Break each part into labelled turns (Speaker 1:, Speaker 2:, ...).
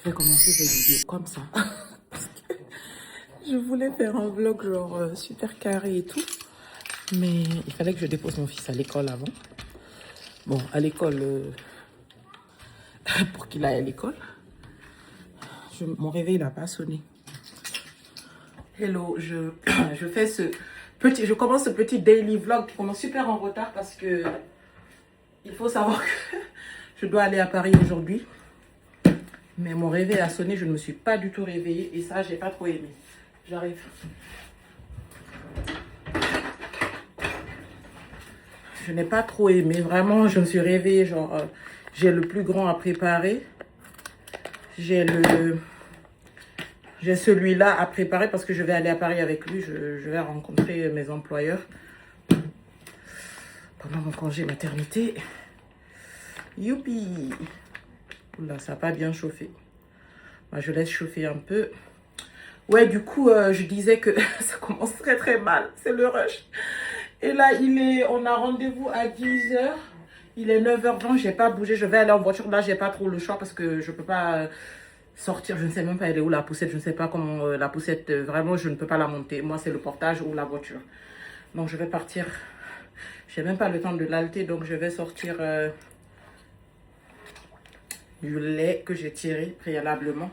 Speaker 1: Je vais commencer cette vidéo comme ça. Parce que je voulais faire un vlog genre super carré et tout. Mais il fallait que je dépose mon fils à l'école avant. Bon, à l'école, pour qu'il aille à l'école. Mon réveil n'a pas sonné. Hello, je fais je commence ce petit daily vlog qui commence super en retard parce que il faut savoir que je dois aller à Paris aujourd'hui. Mais mon réveil a sonné, je ne me suis pas du tout réveillée et ça, j'ai pas trop aimé. J'arrive. Je n'ai pas trop aimé, vraiment, je me suis réveillée, genre, j'ai le plus grand à préparer. J'ai celui-là à préparer parce que je vais aller à Paris avec lui. Je vais rencontrer mes employeurs pendant mon congé maternité. Youpi! Oula, ça n'a pas bien chauffé. Moi, je laisse chauffer un peu. Ouais, du coup, je disais que ça commence très très mal. C'est le rush. Et là, on a rendez-vous à 10h. Il est 9h20, j'ai pas bougé. Je vais aller en voiture. Là, j'ai pas trop le choix parce que je peux pas sortir. Je ne sais même pas elle est où la poussette. Je ne sais pas comment la poussette, vraiment, je ne peux pas la monter. Moi, c'est le portage ou la voiture. Donc, je vais partir. J'ai même pas le temps de l'halter. Donc, je vais sortir du lait que j'ai tiré préalablement.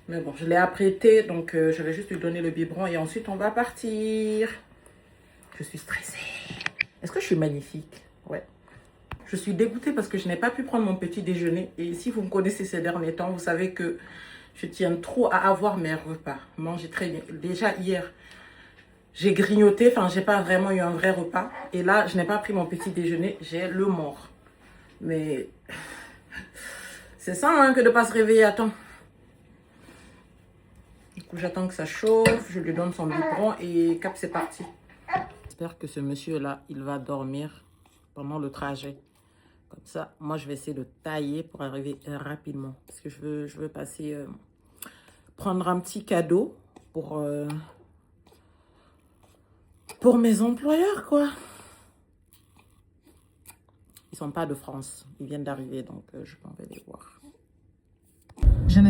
Speaker 1: Mais bon, je l'ai apprêté. Donc, je vais juste lui donner le biberon. Et ensuite, on va partir. Je suis stressée. Est-ce que je suis magnifique? Ouais. Je suis dégoûtée parce que je n'ai pas pu prendre mon petit déjeuner. Et si vous me connaissez ces derniers temps, vous savez que je tiens trop à avoir mes repas. Manger très bien. Déjà hier, j'ai grignoté. Enfin, j'ai pas vraiment eu un vrai repas. Et là, je n'ai pas pris mon petit déjeuner. J'ai le mort. Mais c'est ça hein, que de ne pas se réveiller à temps. Du coup, j'attends que ça chauffe. Je lui donne son biberon et cap, c'est parti. J'espère que ce monsieur-là, il va dormir pendant le trajet. Comme ça, moi, je vais essayer de tailler pour arriver rapidement. Parce que je veux passer, prendre un petit cadeau pour mes employeurs, quoi. Ils sont pas de France. Ils viennent d'arriver, donc je m'en vais les voir.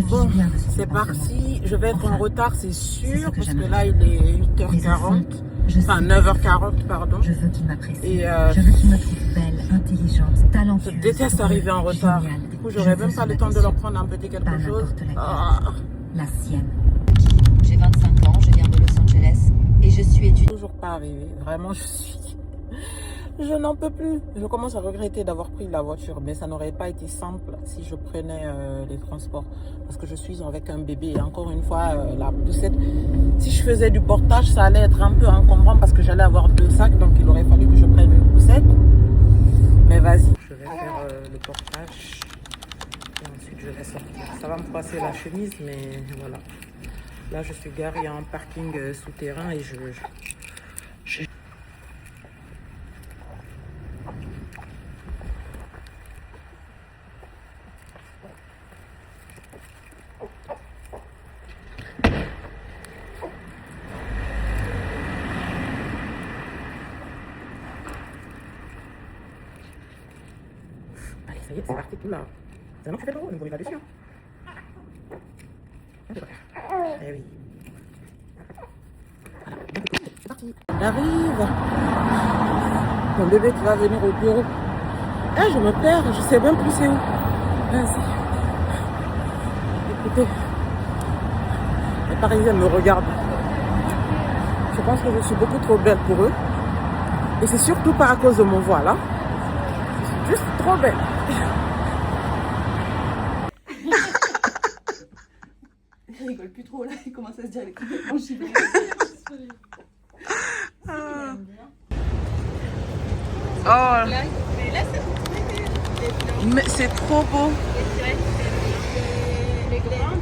Speaker 1: Bon, c'est parti. Je vais être en retard, c'est sûr. Parce que là, il est 8h40. Enfin, 9h40, pardon.
Speaker 2: Je veux qu'il m'apprécie.
Speaker 1: Et
Speaker 2: je veux qu'il me trouve belle, intelligente, talentueuse.
Speaker 1: je déteste arriver en retard.
Speaker 2: Géniale.
Speaker 1: Du coup, j'aurais même pas le temps de leur prendre un petit quelque chose.
Speaker 2: La sienne.
Speaker 3: J'ai 25 ans, je viens de Los Angeles et je suis étudiante.
Speaker 1: Toujours pas arrivé. Vraiment, je n'en peux plus. Je commence à regretter d'avoir pris la voiture, mais ça n'aurait pas été simple si je prenais les transports. Parce que je suis avec un bébé et encore une fois, la poussette, si je faisais du portage, ça allait être un peu encombrant parce que j'allais avoir 2 sacs, donc il aurait fallu que je prenne une poussette. Mais vas-y. Je vais faire le portage et ensuite je vais sortir. Ça va me froisser la chemise, mais voilà. Là, je suis garée en parking souterrain et je... Allez, ça y est, c'est parti tout là. C'est un an que ça fait pas on ne pas dessus. Eh oui. C'est parti. J'arrive. Mon bébé qui va venir au bureau. Eh, je me perds, je sais même plus c'est où. Vas-y. Écoutez, les Parisiens me regardent. Je pense que je suis beaucoup trop belle pour eux. Et c'est surtout pas à cause de mon voile, hein. Je suis juste trop belle.
Speaker 4: Il rigole plus trop là, il commence à se dire les complètement givré.
Speaker 1: Oh, mais c'est trop beau.
Speaker 4: Les grandes.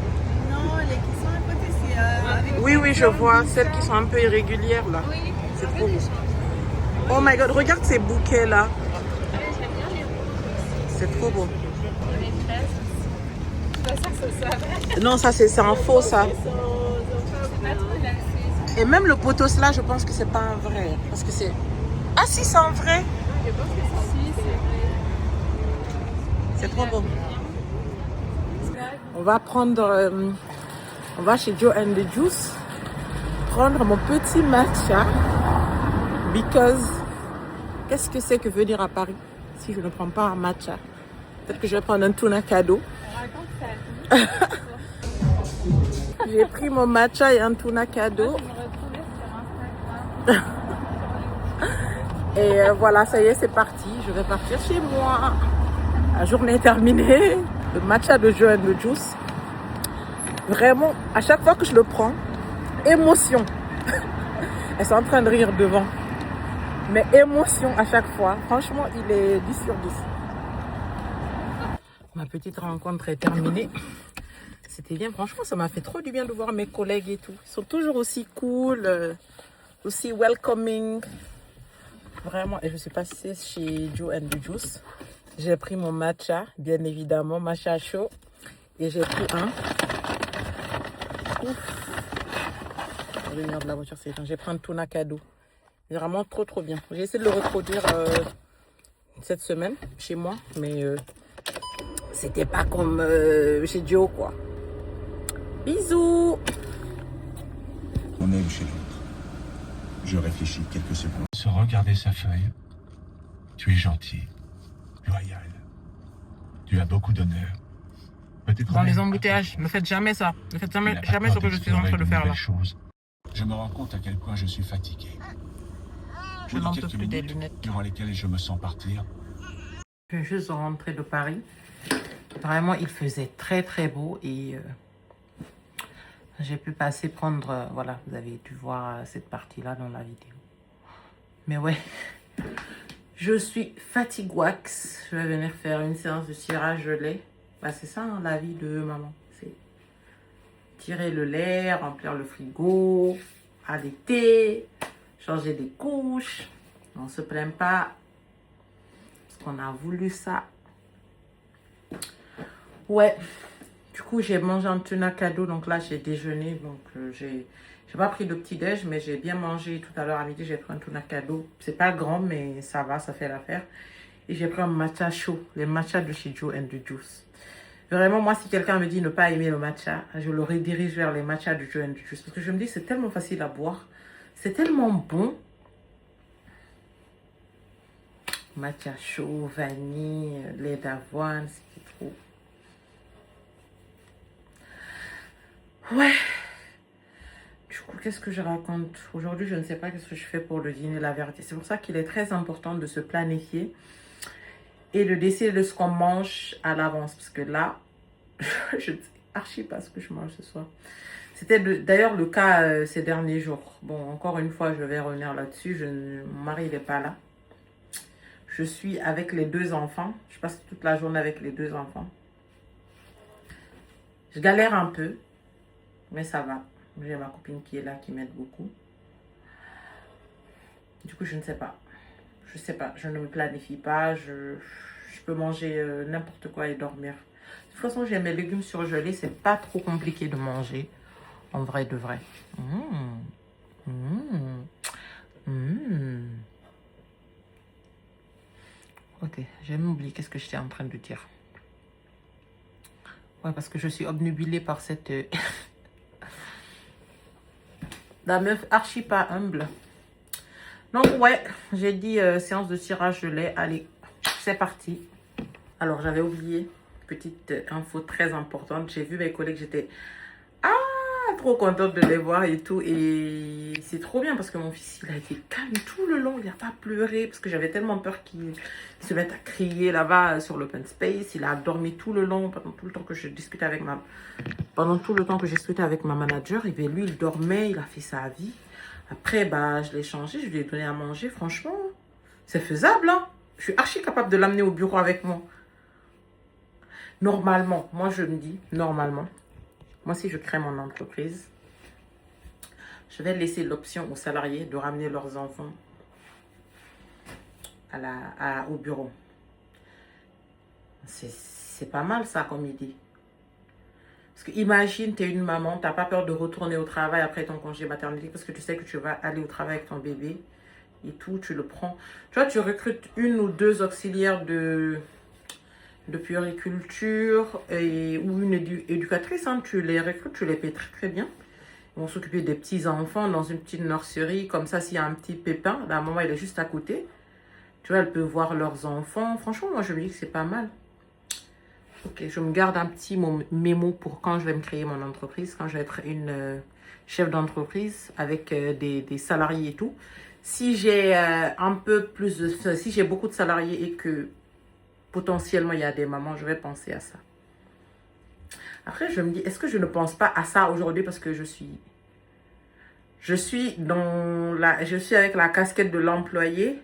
Speaker 4: Non, les qui sont à côté, c'est avec.
Speaker 1: Oui, oui, je vois. Celles qui sont un peu irrégulières là.
Speaker 4: Oui,
Speaker 1: C'est trop beau. Oh my god, regarde ces bouquets là. C'est trop beau. Non, ça c'est un faux ça. Et même le potos là, je pense que c'est pas un vrai. Parce que c'est. Ah si, c'est un vrai. C'est trop beau. On va prendre... on va chez Joe and the Juice prendre mon petit matcha. Because... Qu'est-ce que c'est que venir à Paris si je ne prends pas un matcha? Peut-être que je vais prendre un tuna cadeau. J'ai pris mon matcha et un tuna cadeau. Et voilà, ça y est, c'est parti. Je vais partir chez moi. La journée est terminée. Le matcha de Joe and the Juice. Vraiment, à chaque fois que je le prends, émotion. Elles sont en train de rire devant. Mais émotion à chaque fois. Franchement, il est 10 sur 10. Ma petite rencontre est terminée. C'était bien. Franchement, ça m'a fait trop du bien de voir mes collègues et tout. Ils sont toujours aussi cool, aussi welcoming. Vraiment. Et je suis passée chez Joe and the Juice. J'ai pris mon matcha, bien évidemment, matcha chaud. Et j'ai pris un. Ouf. Je vais venir de la voiture, c'est éteint. J'ai pris un tuna cadeau. Vraiment trop bien. J'ai essayé de le reproduire cette semaine chez moi, mais c'était pas comme chez Joe, quoi. Bisous.
Speaker 5: On aime chez l'autre. Je réfléchis quelques secondes. Sans regarder sa feuille, tu es gentil, loyal. Tu as beaucoup d'honneur. Peut-être
Speaker 1: Dans
Speaker 5: même
Speaker 1: les
Speaker 5: que
Speaker 1: embouteillages, ne faites jamais ça. Ne faites
Speaker 5: tu n'as
Speaker 1: jamais
Speaker 5: pas
Speaker 1: ce que je suis en
Speaker 5: d'explorer
Speaker 1: train de faire là.
Speaker 5: nouvelles choses. Je me rends compte à quel point je suis fatigué.
Speaker 1: Je
Speaker 5: Au bout
Speaker 1: n'en
Speaker 5: de
Speaker 1: peux
Speaker 5: quelques
Speaker 1: plus des
Speaker 5: minutes
Speaker 1: lunettes.
Speaker 5: durant lesquelles je me sens partir.
Speaker 1: Je viens juste de rentrer de Paris. Vraiment, il faisait très beau et j'ai pu passer prendre... voilà, vous avez dû voir cette partie-là dans la vidéo. Mais ouais, je suis fatiguax. Je vais venir faire une séance de tirage de lait. Bah, c'est ça, hein, la vie de maman. C'est tirer le lait, remplir le frigo, allaiter, changer des couches. On se plaint pas. Parce qu'on a voulu ça. Ouais. Du coup, j'ai mangé un tuna cadeau. Donc là, j'ai déjeuné. Donc, j'ai pas pris de petit-déj, mais j'ai bien mangé tout à l'heure à midi. J'ai pris un tuna cadeau. C'est pas grand, mais ça va, ça fait l'affaire. Et j'ai pris un matcha chaud. Les matchas de chez Joe and the Juice. Vraiment, moi, si quelqu'un me dit ne pas aimer le matcha, je le redirige vers les matchas de Joe and the Juice. Parce que je me dis, c'est tellement facile à boire. C'est tellement bon. Matcha chaud, vanille, lait d'avoine, c'est trop. Ouais. Du coup, qu'est-ce que je raconte? Aujourd'hui, je ne sais pas qu'est-ce que je fais pour le dîner, la vérité. C'est pour ça qu'il est très important de se planifier et de décider de ce qu'on mange à l'avance. Parce que là, je ne sais archi pas ce que je mange ce soir. C'était d'ailleurs le cas ces derniers jours. Bon, encore une fois, je vais revenir là-dessus. Mon mari n'est pas là. Je suis avec les deux enfants. Je passe toute la journée avec les deux enfants. Je galère un peu, mais ça va. J'ai ma copine qui est là, qui m'aide beaucoup. Du coup, je ne sais pas. Je sais pas. Je ne me planifie pas. Je peux manger n'importe quoi et dormir. De toute façon, j'ai mes légumes surgelés. C'est pas trop compliqué de manger. En vrai de vrai. Ok, j'ai même oublié qu'est-ce que j'étais en train de dire. Ouais, parce que je suis obnubilée par cette... la meuf archi pas humble. Donc ouais, j'ai dit séance de tirage de lait. Allez, c'est parti. Alors, j'avais oublié, petite info très importante. J'ai vu mes collègues, j'étais trop contente de les voir et tout. Et c'est trop bien parce que mon fils, il a été calme tout le long. Il n'a pas pleuré parce que j'avais tellement peur qu'il se mette à crier là-bas sur l'open space. Il a dormi tout le long, pendant tout le temps que je discutais avec pendant tout le temps que j'ai discuté avec ma manager. Et bien, lui, il dormait, il a fait sa vie. Après, bah, je l'ai changé, je lui ai donné à manger. Franchement, c'est faisable, hein. Je suis archi capable de l'amener au bureau avec moi. Normalement, moi je me dis, normalement, moi si je crée mon entreprise, je vais laisser l'option aux salariés de ramener leurs enfants au bureau. C'est pas mal ça comme idée. Parce que imagine, tu es une maman, tu n'as pas peur de retourner au travail après ton congé maternité parce que tu sais que tu vas aller au travail avec ton bébé et tout, tu le prends. Tu vois, tu recrutes une ou deux auxiliaires de de puériculture ou une éducatrice. Hein. Tu les recrutes, tu les payes très très bien. Ils vont s'occuper des petits-enfants dans une petite nurserie. Comme ça, s'il y a un petit pépin, la maman, elle est juste à côté. Tu vois, elle peut voir leurs enfants. Franchement, moi, je me dis que c'est pas mal. Ok, je me garde un petit mémo pour quand je vais me créer mon entreprise, quand je vais être une chef d'entreprise avec des salariés et tout. Si j'ai un peu plus de... Si j'ai beaucoup de salariés et que potentiellement il y a des mamans, je vais penser à ça. Après, je me dis, est-ce que je ne pense pas à ça aujourd'hui parce que je suis avec la casquette de l'employé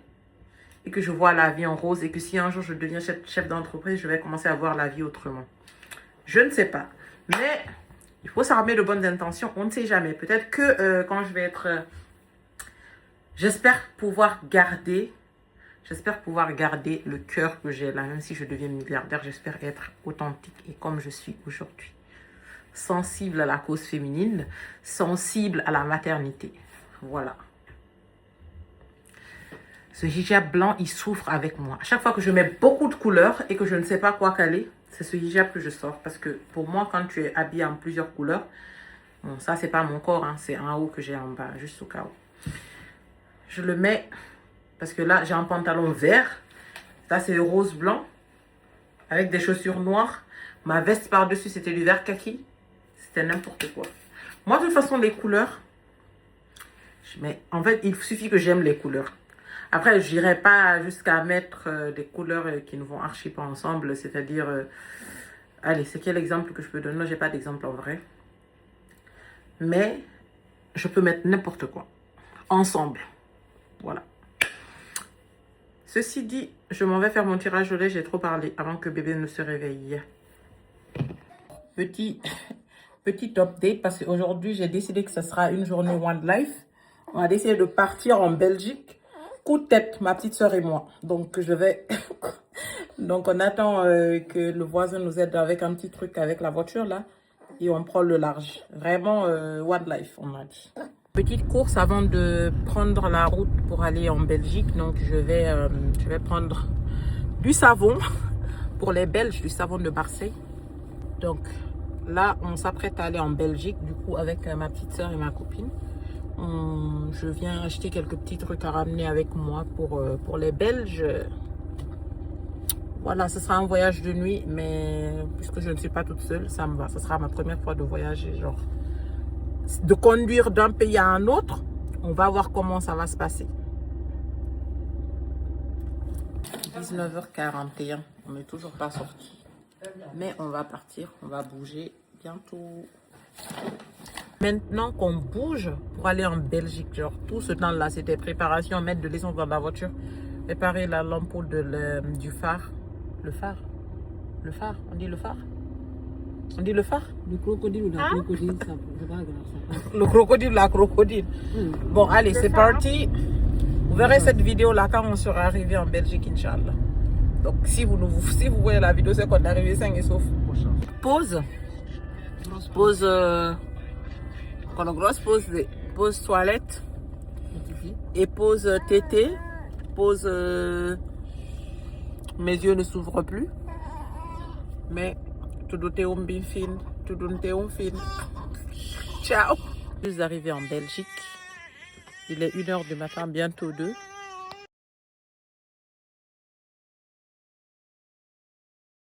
Speaker 1: et que je vois la vie en rose et que si un jour je deviens chef d'entreprise, je vais commencer à voir la vie autrement. Je ne sais pas. Mais il faut s'armer de bonnes intentions. On ne sait jamais. Peut-être que quand je vais être... j'espère pouvoir garder le cœur que j'ai là. Même si je deviens milliardaire, j'espère être authentique et comme je suis aujourd'hui. Sensible à la cause féminine, sensible à la maternité. Voilà. Ce hijab blanc, il souffre avec moi. À chaque fois que je mets beaucoup de couleurs et que je ne sais pas quoi caler, c'est ce hijab que je sors. Parce que pour moi, quand tu es habillé en plusieurs couleurs, bon, ça, c'est pas mon corps, hein, c'est en haut que j'ai en bas, juste au cas où. Je le mets parce que là, j'ai un pantalon vert. Ça, c'est rose blanc avec des chaussures noires. Ma veste par-dessus, c'était du vert kaki. C'était n'importe quoi. Moi, de toute façon, les couleurs, mais en fait, il suffit que j'aime les couleurs. Après, je n'irai pas jusqu'à mettre des couleurs qui ne vont archi pas ensemble. C'est-à-dire, allez, c'est quel exemple que je peux donner? Non, je n'ai pas d'exemple en vrai. Mais je peux mettre n'importe quoi ensemble. Voilà. Ceci dit, je m'en vais faire mon tirage au lait. J'ai trop parlé avant que bébé ne se réveille. Petit update parce qu'aujourd'hui, j'ai décidé que ce sera une journée One Life. On a décidé de partir en Belgique. Coup de tête, ma petite soeur et moi. Donc, je vais... Donc, on attend que le voisin nous aide avec un petit truc avec la voiture, là. Et on prend le large. Vraiment, One Life, on a dit. Petite course avant de prendre la route pour aller en Belgique. Donc, je vais prendre du savon pour les Belges, du savon de Marseille. Donc, là, on s'apprête à aller en Belgique, du coup, avec ma petite soeur et ma copine. Je viens acheter quelques petits trucs à ramener avec moi pour les Belges. Voilà, ce sera un voyage de nuit, mais puisque je ne suis pas toute seule, ça me va. Ce sera ma première fois de voyager, genre de conduire d'un pays à un autre. On va voir comment ça va se passer. 19h41, on n'est toujours pas sorti. Mais on va partir, on va bouger bientôt. Maintenant qu'on bouge pour aller en Belgique, genre tout ce temps-là, c'était préparation, mettre de l'essence dans la voiture, préparer la lampe du phare. Le phare, on dit le phare. On dit le phare.
Speaker 6: Le crocodile ou la crocodile, ça, c'est pas grave ça.
Speaker 1: Le crocodile ou la crocodile. Bon, allez, c'est parti. Vous verrez cette vidéo là quand on sera arrivé en Belgique, Inch'Allah. Donc, si vous voyez la vidéo, c'est qu'on est arrivé sain et sauf. Pause. Pause toilette. Et pause tété. Pause. Mes yeux ne s'ouvrent plus. Mais tout est bien fin. Tout est fin. Ciao. Je suis arrivée en Belgique. Il est 1h du matin, bientôt 2.